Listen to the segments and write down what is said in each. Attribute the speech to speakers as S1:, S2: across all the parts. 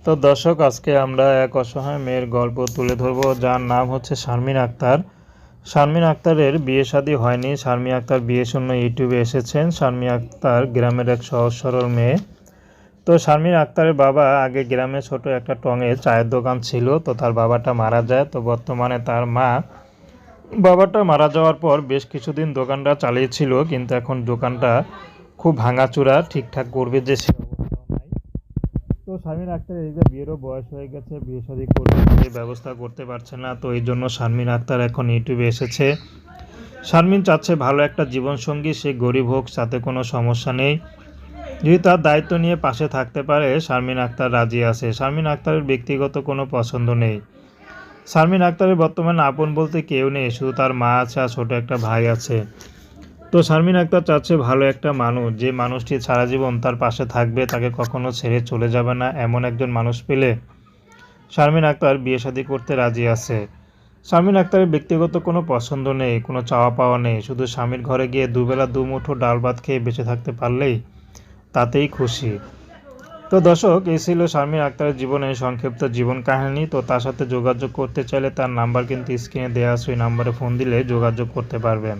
S1: তো দর্শক, আজকে আমরা এক অসহায় মেয়ের গল্প তুলে ধরব, যার নাম হচ্ছে শারমিন আক্তার। শারমিন আক্তারের বিয়ে শাদী হয়নি। শারমিন আক্তার বিয়ে শূন্য ইউটিউবে এসেছেন। শারমিন আক্তার গ্রামের এক সহজ সরল মেয়ে। তো শারমিন আক্তারের বাবা আগে গ্রামে ছোট একটা টঙে চায়ের দোকান ছিল। তো তার বাবাটা মারা যায়। তো বর্তমানে তার মা বাবাটা মারা যাওয়ার পর বেশ কিছুদিন দোকানটা চালিয়েছিল, কিন্তু এখন দোকানটা খুব ভাঙাচোরা, ঠিকঠাক করবে যে সে অবস্থাও নাই। তো শারমিন আক্তার এই যে বিয়েরও বয়স হয়ে গেছে, বিয়ে শাদী করবে, সেই ব্যবস্থা করতে পারছে না। তো এই জন্য শারমিন আক্তার এখন ইউটিউবে এসেছে। শারমিন চাচ্ছে ভালো একটা জীবনসঙ্গী, সে গরিব হোক, তাতে কোনো সমস্যা নেই। যদি তার দায়িত্ব নিয়ে পাশে থাকতে পারে, শারমিন আক্তার রাজি আছে। শারমিন আক্তারের ব্যক্তিগত কোনো পছন্দ নেই। শারমিন আক্তারের বর্তমানে আপন বলতে কেউ নেই, শুধু তার মা আছে আর ছোট একটা ভাই আছে। তো শারমিন আক্তার চাচ্ছে ভালো একটা মানুষ, যে মানুষটি সারা জীবন তার পাশে থাকবে, তাকে কখনো ছেড়ে চলে যাবে না, এমন একজন মানুষ পেলে শারমিন আক্তার বিয়ে শাদী করতে রাজি আছে। শারমিন আক্তারের ব্যক্তিগত কোনো পছন্দ নেই, কোনো চাওয়া পাওয়া নেই, শুধু স্বামীর ঘরে গিয়ে দুবেলা দুমুঠো ডাল ভাত খেয়ে বেঁচে থাকতে পারলেই তাতেই খুশি। তো দর্শক, এই ছিল শারমিন আক্তারের জীবনের সংক্ষিপ্ত জীবন কাহিনী। তো তার সাথে যোগাযোগ করতে চাইলে তার নাম্বার কিন্তু স্ক্রিনে দেওয়া আছে, ওই নাম্বারে ফোন দিলে যোগাযোগ করতে পারবেন।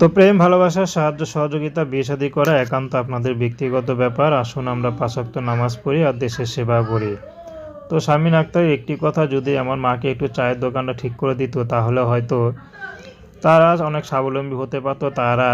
S1: তো প্রেম, ভালোবাসা, সাহায্য সহযোগিতা, বিয়ে শাদী করা একান্ত আপনাদের ব্যক্তিগত ব্যাপার। আসুন আমরা 5 ওয়াক্ত নামাজ পড়ি আর দেশের সেবা করি। তো শারমিন আক্তারের একটি কথা, যদি আমার মাকে একটু চায়ের দোকানটা ঠিক করে দিত, তাহলে হয়তো তারা অনেক স্বাবলম্বী হতে পারতো। তারা